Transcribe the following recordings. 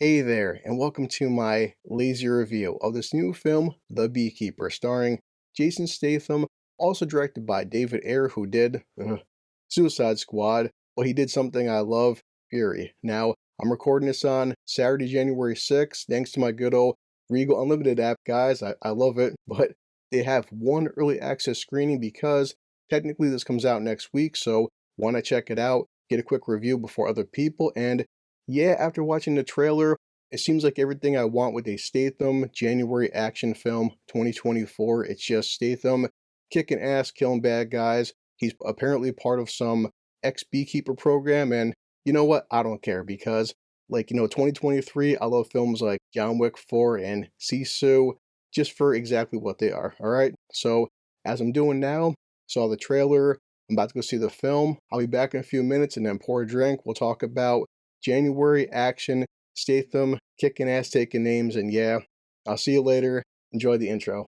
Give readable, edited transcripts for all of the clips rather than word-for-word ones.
Hey there, and welcome to my lazy review of this new film, The Beekeeper, starring Jason Statham, also directed by David Ayer, who did Suicide Squad, but he did something I love, Fury. Now, I'm recording this on Saturday, January 6th, thanks to my good old Regal Unlimited app, guys. I love it, but they have one early access screening because technically this comes out next week, so want to check it out, get a quick review before other people, and yeah, after watching the trailer, it seems like everything I want with a Statham January action film 2024. It's just Statham kicking ass, killing bad guys. He's apparently part of some ex-beekeeper program, and you know what? I don't care because, 2023, I love films like John Wick 4 and Sisu just for exactly what they are, alright? So, as I'm doing now, saw the trailer, I'm about to go see the film. I'll be back in a few minutes and then pour a drink. We'll talk about January action, Statham, kicking ass, taking names, and yeah, I'll see you later. Enjoy the intro.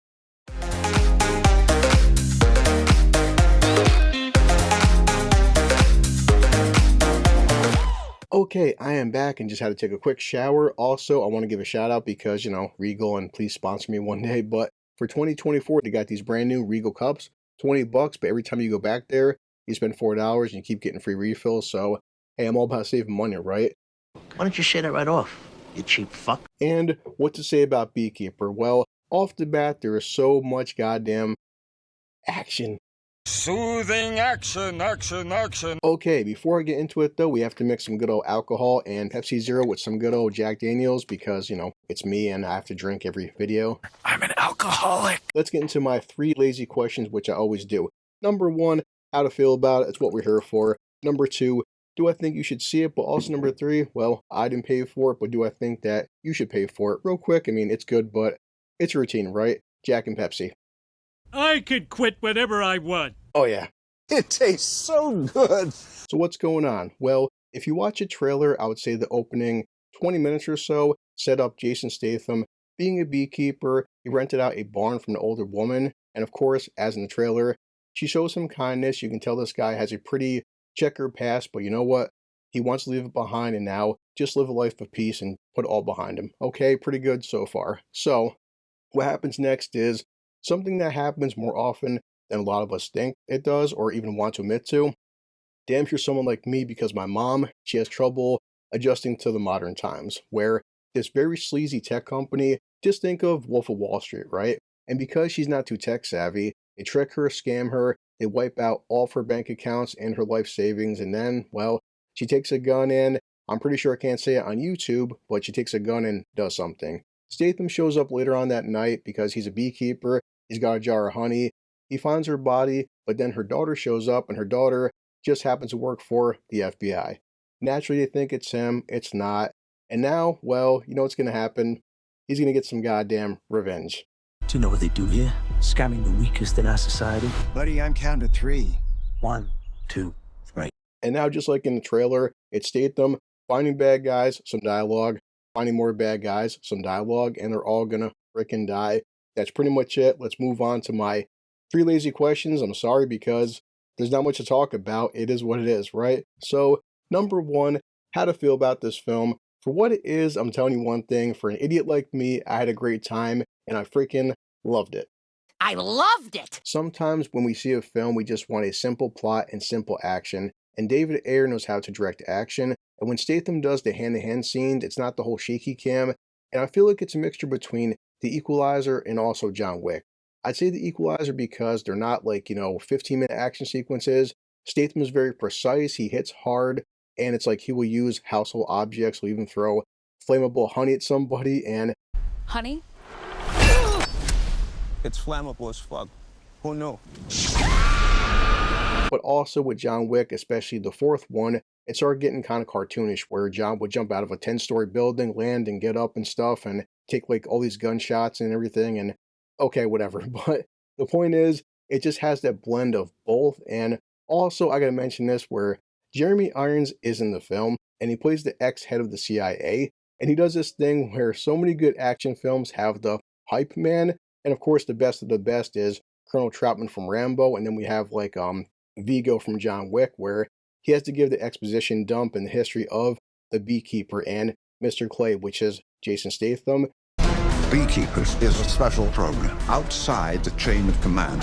Okay, I am back and just had to take a quick shower. Also, I want to give a shout out because, Regal, and please sponsor me one day. But for 2024, they got these brand new Regal cups, $20, but every time you go back there, you spend $4 and you keep getting free refills. So, hey, I'm all about saving money, right? Why don't you say that right off, you cheap fuck? And what to say about Beekeeper? Well, off the bat, there is so much goddamn action. Soothing action, action, action. Okay, before I get into it though, we have to mix some good old alcohol and Pepsi Zero with some good old Jack Daniels because, it's me and I have to drink every video. I'm an alcoholic. Let's get into my 3 lazy questions, which I always do. Number 1, how to feel about it. It's what we're here for. Number 2, do I think you should see it? But also number 3, well, I didn't pay for it, but do I think that you should pay for it? Real quick, I mean, it's good, but it's routine, right? Jack and Pepsi. I could quit whenever I want. Oh yeah. It tastes so good. So what's going on? Well, if you watch a trailer, I would say the opening 20 minutes or so set up Jason Statham being a beekeeper. He rented out a barn from an older woman, and of course, as in the trailer, she shows him kindness. You can tell this guy has a pretty checkered past, but you know what? He wants to leave it behind and now just live a life of peace and put it all behind him. Okay, pretty good so far. So, what happens next is something that happens more often than a lot of us think it does or even want to admit to. Damn sure someone like me, because my mom, she has trouble adjusting to the modern times, where this very sleazy tech company, just think of Wolf of Wall Street, right? And because she's not too tech savvy, they trick her, scam her, they wipe out all of her bank accounts and her life savings, and then, well, she takes a gun in. I'm pretty sure I can't say it on YouTube, but she takes a gun and does something. Statham shows up later on that night because he's a beekeeper, he's got a jar of honey, he finds her body, but then her daughter shows up, and her daughter just happens to work for the FBI. Naturally, they think it's him, it's not, and now, well, you know what's gonna happen? He's gonna get some goddamn revenge. Do you know what they do here? Scamming the weakest in our society. Buddy, I'm counting to 3. 1, 2, 3. And now, just like in the trailer, it's Statham finding bad guys, some dialogue, finding more bad guys, some dialogue, and they're all gonna frickin' die. That's pretty much it. Let's move on to my 3 lazy questions. I'm sorry because there's not much to talk about. It is what it is, right? So, number 1, how to feel about this film. For what it is, I'm telling you one thing. For an idiot like me, I had a great time, and I freaking loved it. I loved it! Sometimes when we see a film, we just want a simple plot and simple action. And David Ayer knows how to direct action. And when Statham does the hand-to-hand scenes, it's not the whole shaky cam. And I feel like it's a mixture between The Equalizer and also John Wick. I'd say The Equalizer because they're not 15-minute action sequences. Statham is very precise, he hits hard, and it's like he will use household objects, he'll even throw flammable honey at somebody, and... Honey? It's flammable as fuck. Who knew? But also with John Wick, especially the 4th one, it started getting kind of cartoonish, where John would jump out of a 10-story building, land and get up and stuff, and take all these gunshots and everything, and okay, whatever. But the point is, it just has that blend of both. And also, I gotta mention this, where Jeremy Irons is in the film, and he plays the ex-head of the CIA, and he does this thing where so many good action films have the hype man, and of course, the best of the best is Colonel Troutman from Rambo, and then we have Vigo from John Wick, where he has to give the exposition dump in the history of the Beekeeper, and Mr. Clay, which is Jason Statham. Beekeepers is a special program outside the chain of command.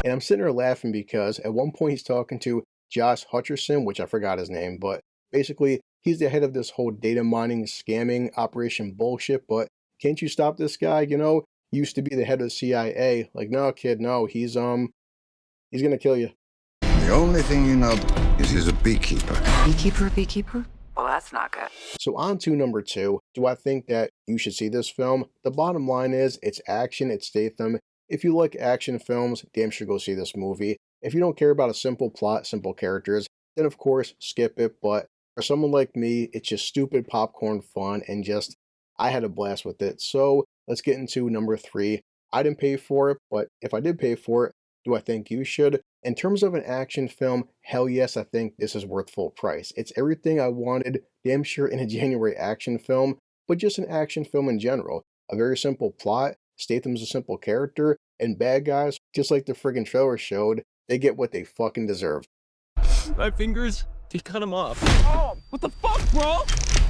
And I'm sitting there laughing because at one point he's talking to Josh Hutcherson, which I forgot his name, but basically he's the head of this whole data mining scamming operation bullshit. But can't you stop this guy? You know, he used to be the head of the CIA. Like, no, kid, no, he's gonna kill you. The only thing you know is he's a beekeeper. Beekeeper? Well, that's not good. So on to number 2. Do I think that you should see this film? The bottom line is it's action, it's Statham. If you like action films, damn sure go see this movie. If you don't care about a simple plot, simple characters, then of course skip it. But for someone like me, it's just stupid popcorn fun and just, I had a blast with it. So let's get into number 3. I didn't pay for it, but if I did pay for it, do I think you should? In terms of an action film, hell yes, I think this is worth full price. It's everything I wanted, damn sure, in a January action film, but just an action film in general. A very simple plot, Statham's a simple character, and bad guys, just like the friggin' trailer showed, they get what they fucking deserve. My fingers, they cut them off. Oh, what the fuck, bro?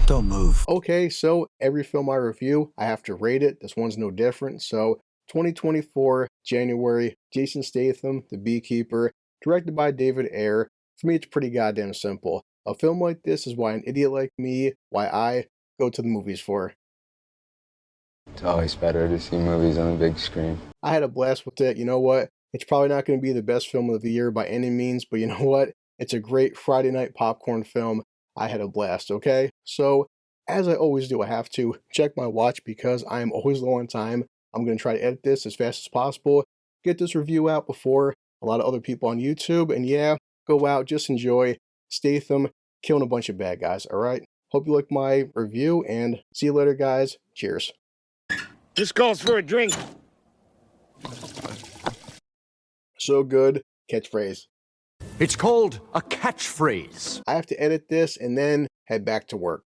Don't move. Okay, so every film I review, I have to rate it. This one's no different. So 2024, January, Jason Statham, The Beekeeper, directed by David Ayer. For me, it's pretty goddamn simple. A film like this is why an idiot like me, why I go to the movies for. It's always better to see movies on the big screen. I had a blast with it. You know what? It's probably not going to be the best film of the year by any means, but you know what? It's a great Friday night popcorn film. I had a blast, okay? So, as I always do, I have to check my watch because I am always low on time. I'm going to try to edit this as fast as possible, get this review out before a lot of other people on YouTube, and yeah, go out, just enjoy Statham killing a bunch of bad guys, alright? Hope you like my review, and see you later, guys. Cheers. This calls for a drink. So good. Catchphrase. It's called a catchphrase. I have to edit this and then head back to work.